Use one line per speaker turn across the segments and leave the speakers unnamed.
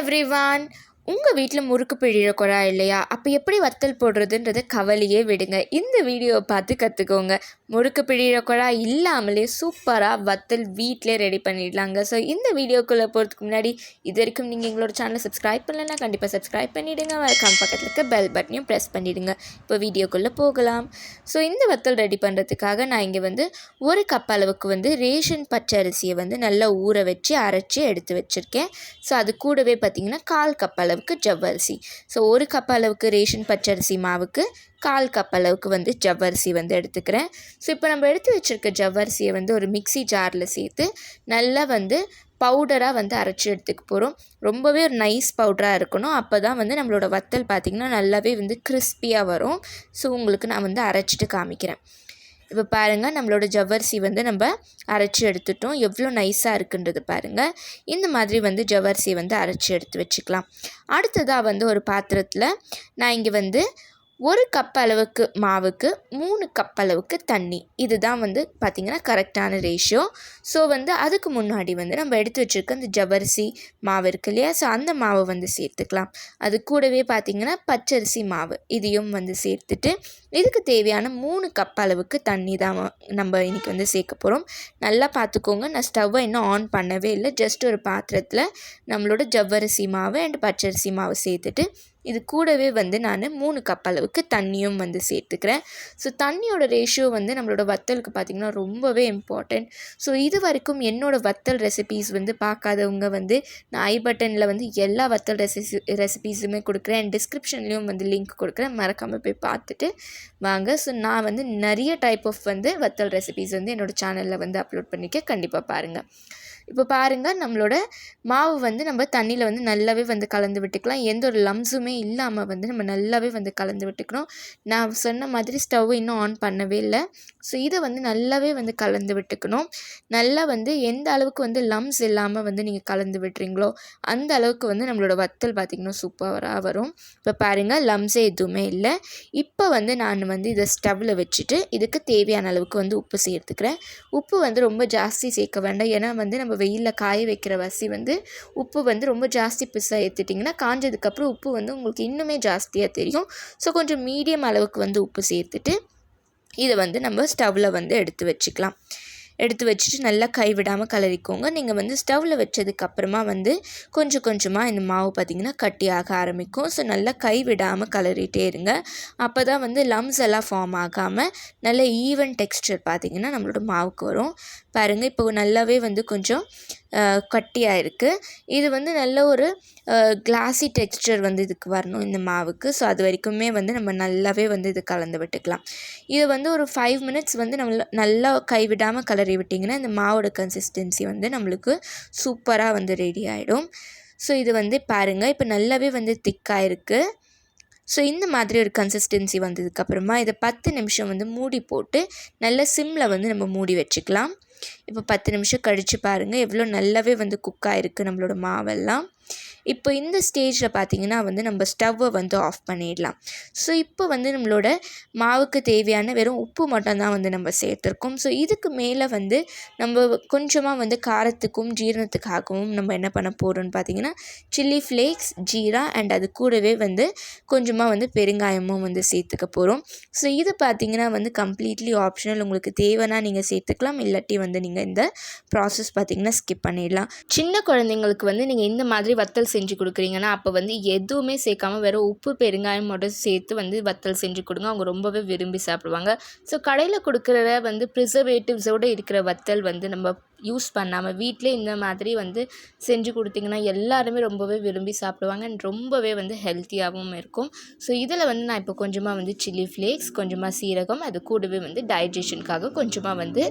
Everyone, உங்கள் வீட்டில் முறுக்கு பிழிகிற குழாய் இல்லையா? அப்போ எப்படி வத்தல் போடுறதுன்றத கவலையே விடுங்க. இந்த வீடியோவை பார்த்து கற்றுக்கோங்க. முறுக்கு பிழிகிற குழாய் இல்லாமலே சூப்பராக வத்தல் வீட்டிலே ரெடி பண்ணிடலாங்க. ஸோ இந்த வீடியோக்குள்ளே போகிறதுக்கு முன்னாடி இது வரைக்கும் நீங்கள் எங்களோட சேனலை சப்ஸ்கிரைப் பண்ணலைன்னா கண்டிப்பாக சப்ஸ்கிரைப் பண்ணிவிடுங்க. வழக்கம் பக்கத்தில் இருக்க பெல் பட்டனையும் ப்ரெஸ் பண்ணிவிடுங்க. இப்போ வீடியோக்குள்ளே போகலாம். ஸோ இந்த வத்தல் ரெடி பண்ணுறதுக்காக நான் இங்கே ஒரு கப் அளவுக்கு ரேஷன் பச்சரிசியை நல்லா ஊற வச்சு அரைச்சி எடுத்து வச்சுருக்கேன். ஸோ அது கூடவே பார்த்திங்கன்னா 1/4 கப் அளவுக்கு ஜவ்வரிசி. ஸோ 1 கப் அளவுக்கு ரேஷன் பச்சரிசி மாவுக்கு 1/4 கப் அளவுக்கு ஜவ்வரிசி எடுத்துக்கிறேன். ஸோ இப்போ நம்ம எடுத்து வச்சுருக்க ஜவ்வரிசியை ஒரு மிக்ஸி ஜாரில் சேர்த்து நல்லா பவுடராக அரைச்சி எடுத்துக்க போகிறோம். ரொம்பவே ஒரு நைஸ் பவுடராக இருக்கணும். அப்போ தான் நம்மளோட வத்தல் பார்த்திங்கன்னா நல்லாவே கிறிஸ்பியாக வரும். ஸோ உங்களுக்கு நான் அரைச்சிட்டு காமிக்கிறேன். இப்போ பாருங்கள், நம்மளோட ஜவ்வரிசி நம்ம அரைச்சி எடுத்துட்டோம். எவ்வளோ நைஸாக இருக்குன்றது பாருங்கள். இந்த மாதிரி ஜவ்வரிசி அரைச்சி எடுத்து வச்சுக்கலாம். அடுத்ததாக ஒரு பாத்திரத்தில் நான் இங்கே 1 கப் அளவுக்கு மாவுக்கு 3 கப் அளவுக்கு தண்ணி, இதுதான் பார்த்திங்கன்னா கரெக்டான ரேஷியோ. ஸோ அதுக்கு முன்னாடி நம்ம எடுத்து வச்சுருக்க அந்த ஜவ்வரிசி மாவு இருக்கு இல்லையா? ஸோ அந்த மாவை சேர்த்துக்கலாம். அது கூடவே பார்த்திங்கன்னா பச்சரிசி மாவு இதையும் சேர்த்துட்டு இதுக்கு தேவையான 3 கப் அளவுக்கு தண்ணி தான் நம்ம இன்றைக்கி சேர்க்க போகிறோம். நல்லா பார்த்துக்கோங்க, நான் ஸ்டவ்வை இன்னும் ஆன் பண்ணவே இல்லை. ஜஸ்ட் ஒரு பாத்திரத்தில் நம்மளோட ஜவ்வரிசி மாவு அண்ட் பச்சரிசி மாவு சேர்த்துட்டு இது கூடவே நான் 3 கப் அளவுக்கு தண்ணியும் சேர்த்துக்கிறேன். ஸோ தண்ணியோட ரேஷியோ நம்மளோட வத்தலுக்கு பார்த்திங்கன்னா ரொம்பவே இம்பார்ட்டண்ட். ஸோ இது வரைக்கும் என்னோடய வத்தல் ரெசிபீஸ் பார்க்காதவங்க நான் ஐ பட்டனில் எல்லா வத்தல் ரெசிபீஸுமே கொடுக்குறேன். அண்ட் டிஸ்கிரிப்ஷன்லேயும் லிங்க் கொடுக்குறேன், மறக்காமல் போய் பார்த்துட்டு வாங்க. ஸோ நான் நிறைய டைப் ஆஃப் வத்தல் ரெசிபீஸ் என்னோடய சேனலில் அப்லோட் பண்ணிக்க, கண்டிப்பாக பாருங்கள். இப்போ பாருங்கள், நம்மளோட மாவு நம்ம தண்ணியில் நல்லாவே கலந்து விட்டுக்கலாம். எந்த ஒரு லம்ஸுமே இல்லாமல் நம்ம நல்லாவே கலந்து விட்டுக்கணும். நான் சொன்ன மாதிரி ஸ்டவ் இன்னும் ஆன் பண்ணவே இல்லை. ஸோ இதை நல்லாவே கலந்து விட்டுக்கணும். நல்லா எந்த அளவுக்கு லம்ஸ் இல்லாமல் நீங்கள் கலந்து விட்டுறீங்களோ அந்த அளவுக்கு நம்மளோட வத்தல் பார்த்திங்கன்னா சூப்பராக வரும். இப்போ பாருங்கள், லம்ஸே எதுவுமே இல்லை. இப்போ நான் இதை ஸ்டவ்வில் வச்சுட்டு இதுக்கு தேவையான அளவுக்கு உப்பு சேர்த்துக்கிறேன். உப்பு ரொம்ப ஜாஸ்தி சேர்க்க வேண்டாம். ஏன்னா நம்ம வெயிலில் காய வைக்கிற வசி உப்பு ரொம்ப ஜாஸ்தி பிஸ்ஸாக ஏற்றுட்டிங்கன்னா காஞ்சதுக்கப்புறம் உப்பு உங்களுக்கு இன்னுமே ஜாஸ்தியாக தெரியும். ஸோ கொஞ்சம் மீடியம் அளவுக்கு உப்பு சேர்த்துட்டு இதை நம்ம ஸ்டவ்வில் எடுத்து வச்சுக்கலாம். எடுத்து வச்சுட்டு நல்லா கைவிடாமல் கலரிக்கோங்க. நீங்கள் ஸ்டவ்வில் வச்சதுக்கப்புறமா கொஞ்சம் கொஞ்சமாக இந்த மாவு பார்த்திங்கன்னா கட்டியாக ஆரம்பிக்கும். ஸோ நல்லா கைவிடாமல் கலரிட்டே இருங்க. அப்போ தான் லம்ஸ் எல்லாம் ஃபார்ம் ஆகாமல் நல்ல ஈவன் டெக்ஸ்டர் பார்த்திங்கன்னா நம்மளோட மாவுக்கு வரும். பாருங்கள், இப்போ நல்லாவே கொஞ்சம் கட்டியாக இருக்குது. இது நல்ல ஒரு கிளாஸி டெக்ஸ்டர் இதுக்கு வரணும் இந்த மாவுக்கு. ஸோ அது வரைக்குமே நம்ம நல்லாவே இது கலந்து விட்டுக்கலாம். இது ஒரு 5 மினிட்ஸ் நம்ம நல்லா கைவிடாமல் கலரி விட்டிங்கன்னா இந்த மாவோட கன்சிஸ்டன்சி நம்மளுக்கு சூப்பராக ரெடி ஆகிடும். ஸோ இது பாருங்கள், இப்போ நல்லாவே திக்காக இருக்குது. ஸோ இந்த மாதிரி ஒரு கன்சிஸ்டன்சி வந்ததுக்கப்புறமா இதை 10 நிமிஷம் மூடி போட்டு நல்ல சிம்மில் நம்ம மூடி வச்சுக்கலாம். இப்போ 10 நிமிஷம் கழித்து பாருங்கள் எவ்வளோ நல்லாவே குக்காக இருக்குது நம்மளோட மாவெல்லாம். இப்போ இந்த ஸ்டேஜில் பார்த்திங்கன்னா நம்ம ஸ்டவ்வை ஆஃப் பண்ணிடலாம். ஸோ இப்போ நம்மளோட மாவுக்கு தேவையான வெறும் உப்பு மட்டும்தான் நம்ம சேர்த்துருக்கோம். ஸோ இதுக்கு மேலே நம்ம கொஞ்சமாக காரத்துக்கும் ஜீரணத்துக்காகவும் நம்ம என்ன பண்ண போகிறோம்னு பார்த்திங்கன்னா சில்லி ஃப்ளேக்ஸ், ஜீரா அண்ட் அது கூடவே கொஞ்சமாக பெருங்காயமும் சேர்த்துக்க போகிறோம். ஸோ இது பார்த்திங்கன்னா கம்ப்ளீட்லி ஆப்ஷனல். உங்களுக்கு தேவைன்னா நீங்கள் சேர்த்துக்கலாம், இல்லாட்டி நீங்கள் இந்த ப்ராசஸ் பார்த்திங்கன்னா ஸ்கிப் பண்ணிடலாம். சின்ன குழந்தைங்களுக்கு நீங்கள் இந்த மாதிரி வத்தல் செஞ்சு கொடுக்குறீங்கன்னா அப்போ எதுவுமே சேர்க்காமல் வெறும் உப்பு பெருங்காயம் மட்டும் சேர்த்து வத்தல் செஞ்சு கொடுங்க. அவங்க ரொம்பவே விரும்பி சாப்பிடுவாங்க. ஸோ கடையில் கொடுக்குற ப்ரிசர்வேட்டிவ்ஸோடு இருக்கிற வத்தல் நம்ம யூஸ் பண்ணாமல் வீட்டிலே இந்த மாதிரி செஞ்சு கொடுத்திங்கன்னா எல்லாருமே ரொம்பவே விரும்பி சாப்பிடுவாங்க அண்ட் ரொம்பவே ஹெல்த்தியாகவும் இருக்கும். ஸோ இதில் நான் இப்போ கொஞ்சமாக சில்லி ஃப்ளேக்ஸ், கொஞ்சமாக சீரகம், அது கூடவே டைஜஷனுக்காக கொஞ்சமாக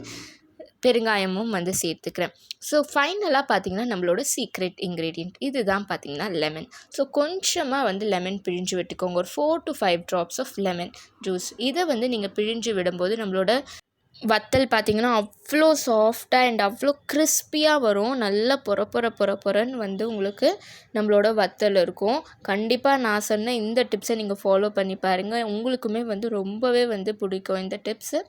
பெருங்காயமும் சேர்த்துக்கிறேன். ஸோ ஃபைனலாக பார்த்திங்கன்னா நம்மளோட சீக்ரெட் இன்க்ரீடியண்ட் இதுதான் பார்த்திங்கன்னா லெமன். ஸோ கொஞ்சமாக லெமன் பிழிஞ்சு விட்டுக்கோங்க. ஒரு 4 to 5 drops of lemon juice. இதை நீங்கள் பிழிஞ்சு விடும்போது நம்மளோட வத்தல் பார்த்திங்கன்னா அவ்வளோ சாஃப்டாக அண்ட் அவ்வளோ கிறிஸ்பியாக வரும். நல்லா பொறன்னு வந்து உங்களுக்கு நம்மளோட வத்தல் இருக்கும். கண்டிப்பாக நான் சொன்ன இந்த டிப்ஸை நீங்கள் ஃபாலோ பண்ணி பாருங்கள். உங்களுக்குமே வந்து ரொம்பவே வந்து பிடிக்கும் இந்த டிப்ஸு.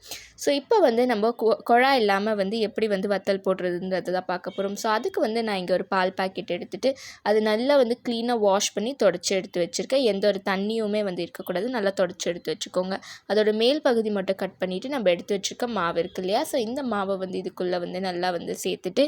ஸோ இப்போ வந்து நம்ம குழாய் இல்லாமல் வந்து எப்படி வந்து வத்தல் போடுறதுன்றது தான் பார்க்க போகிறோம். ஸோ அதுக்கு வந்து நான் இங்கே ஒரு பால் பாக்கெட் எடுத்துகிட்டு அது நல்லா வந்து க்ளீனாக வாஷ் பண்ணி தொடச்சி எடுத்து வச்சுருக்கேன். எந்த ஒரு தண்ணியுமே வந்து இருக்கக்கூடாது. நல்லா தொடச்சி எடுத்து வச்சுக்கோங்க. அதோட மேல் பகுதி மட்டும் கட் பண்ணிவிட்டு நம்ம எடுத்து வச்சுருக்க மாவு இருக்கு இல்லையா, ஸோ இந்த மாவை வந்து இதுக்குள்ளே வந்து நல்லா வந்து சேர்த்துட்டு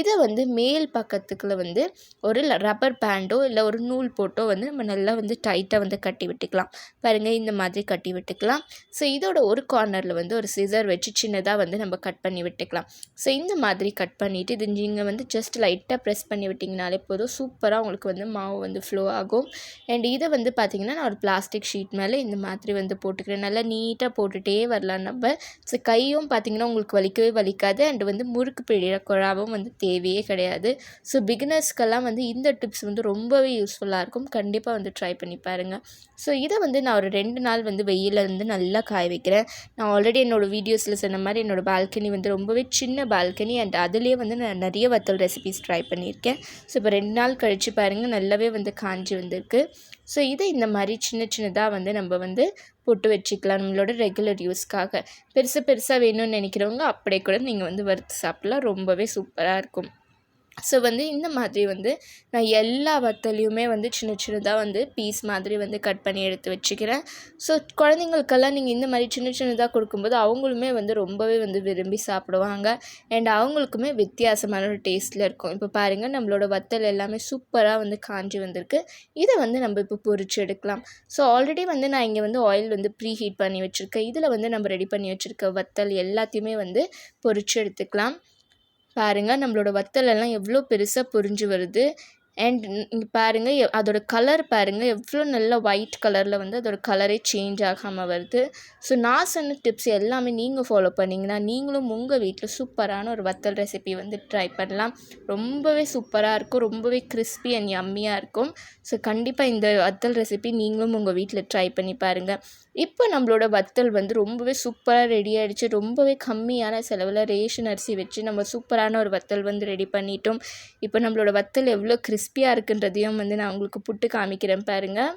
இதை வந்து மேல் பக்கத்துக்குள்ள வந்து ஒரு ரப்பர் பேண்டோ இல்லை ஒரு நூல் போட்டோ வந்து நம்ம நல்லா வந்து டைட்டாக வந்து கட்டி விட்டுக்கலாம். பாருங்கள், இந்த மாதிரி கட்டி விட்டுக்கலாம். ஸோ இதோட ஒரு கார்னரில் வந்து ஒரு சிசர் வச்சு சின்னதாக வந்து நம்ம கட் பண்ணி விட்டுக்கலாம். ஸோ இந்த மாதிரி கட் பண்ணிவிட்டு இது நீங்கள் வந்து ஜஸ்ட் லைட்டாக ப்ரெஸ் பண்ணி விட்டிங்கனாலே போதும், சூப்பராக உங்களுக்கு வந்து மாவு வந்து ஃப்ளோ ஆகும். அண்ட் இதை வந்து பார்த்திங்கன்னா நான் ஒரு பிளாஸ்டிக் ஷீட் மேலே இந்த மாதிரி வந்து போட்டுக்கிறேன். நல்லா நீட்டாக போட்டுகிட்டே வரலாம் நம்ம. ஸோ கையும் பார்த்திங்கன்னா உங்களுக்கு வலிக்கவே வலிக்காது. அண்ட் வந்து முறுக்கு பிழிகிற குழாவும் வந்து தேவையே கிடையாது. ஸோ பிகினர்ஸ்க்கெல்லாம் வந்து இந்த டிப்ஸ் வந்து ரொம்பவே யூஸ்ஃபுல்லாக இருக்கும். கண்டிப்பாக வந்து ட்ரை பண்ணி பாருங்கள். ஸோ இதை வந்து நான் ஒரு 2 நாள் வந்து வெயிலில் வந்து நல்லா காய வைக்கிறேன். நான் ஆல்ரெடி என்னோடய வீடியோஸில் சொன்ன மாதிரி என்னோடய பால்கனி வந்து ரொம்பவே சின்ன பால்கனி. அண்ட் அதுலேயே வந்து நான் நிறைய வத்தல் ரெசிபிஸ் ட்ரை பண்ணியிருக்கேன். ஸோ இப்போ 2 நாள் கழித்து பாருங்கள், நல்லாவே வந்து காஞ்சி வந்திருக்கு. ஸோ இதை இந்த மாதிரி சின்னதாக வந்து நம்ம வந்து போட்டு வச்சுக்கலாம் நம்மளோட ரெகுலர் யூஸ்க்காக. பெருசாக வேணும்னு நினைக்கிறவங்க அப்படியே கூட நீங்கள் வந்து வறுத்து சாப்பிட்லாம். ரொம்பவே சூப்பராக இருக்கும். ஸோ வந்து இந்த மாதிரி வந்து நான் எல்லா வத்தலையுமே வந்து சின்னதாக வந்து பீஸ் மாதிரி வந்து கட் பண்ணி எடுத்து வச்சுக்கிறேன். ஸோ குழந்தைங்களுக்கெல்லாம் நீங்கள் இந்த மாதிரி சின்னதாக கொடுக்கும்போது அவங்களுமே வந்து ரொம்பவே வந்து விரும்பி சாப்பிடுவாங்க. அண்ட் அவங்களுக்குமே வித்தியாசமான ஒரு டேஸ்ட்டில் இருக்கும். இப்போ பாருங்கள், நம்மளோட வத்தல் எல்லாமே சூப்பராக வந்து காஞ்சி வந்திருக்கு. இதை வந்து நம்ம இப்போ பொரிச்சு எடுக்கலாம். ஸோ ஆல்ரெடி வந்து நான் இங்கே வந்து ஆயில் வந்து ப்ரீ ஹீட் பண்ணி வச்சுருக்கேன். இதில் வந்து நம்ம ரெடி பண்ணி வச்சுருக்க வத்தல் எல்லாத்தையுமே வந்து பொரிச்சு எடுத்துக்கலாம். பாருங்கள், நம்மளோட வத்தல் எல்லாம் எவ்வளோ பெருசாக பொரிஞ்சு வருது. அண்ட் இங்கே பாருங்கள், அதோட கலர் பாருங்கள், எவ்வளோ நல்ல ஒயிட் கலரில் வந்து அதோட கலரே சேஞ்ச் ஆகாமல் வருது. ஸோ நான் சொன்ன டிப்ஸ் எல்லாமே நீங்கள் ஃபாலோ பண்ணிங்கன்னா நீங்களும் உங்கள் வீட்டில் சூப்பரான ஒரு வத்தல் ரெசிபி வந்து ட்ரை பண்ணலாம். ரொம்பவே சூப்பராக இருக்கும். ரொம்பவே கிறிஸ்பி அண்ட் யம்மியாக இருக்கும். ஸோ கண்டிப்பாக இந்த வத்தல் ரெசிபி நீங்களும் உங்கள் வீட்டில் ட்ரை பண்ணி பாருங்கள். இப்போ நம்மளோட வத்தல் வந்து ரொம்பவே சூப்பராக ரெடி ஆகிடுச்சு. ரொம்பவே கம்மியான செலவில் ரேஷன் அரிசி வச்சு நம்ம சூப்பரான ஒரு வத்தல் வந்து ரெடி பண்ணிட்டோம். இப்போ நம்மளோட வத்தல் எவ்வளோ கிறிஸ்பியாக இருக்குன்றதையும் வந்து நான் உங்களுக்கு புட்டு காமிக்கிறேன் பாருங்கள்.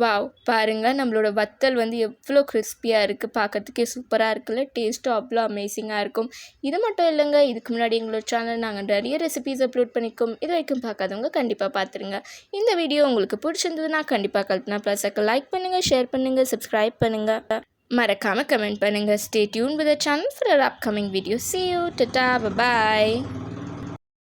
வாவ், பாருங்கள், நம்மளோட வத்தல் வந்து எவ்வளோ கிறிஸ்பியாக இருக்குது. பார்க்கறதுக்கே சூப்பராக இருக்குல்ல. டேஸ்ட்டும் அவ்வளோ அமேசிங்காக இருக்கும். இது மட்டும் இல்லைங்க, இதுக்கு முன்னாடி எங்களோட சேனல் நாங்கள் நிறைய ரெசிபீஸ் அப்லோட் பண்ணிக்கோம். இது வரைக்கும் பார்க்காதவங்க கண்டிப்பாக பார்த்துருங்க. இந்த வீடியோ உங்களுக்கு பிடிச்சிருந்ததுன்னா கண்டிப்பாக கல்பனா ப்ளஸுக்கு லைக் பண்ணுங்கள், ஷேர் பண்ணுங்கள், சப்ஸ்கிரைப் பண்ணுங்கள். மறக்காமல் கமெண்ட் பண்ணுங்கள். Stay tune with the channel for our upcoming video. See you. Tata. Bye-bye.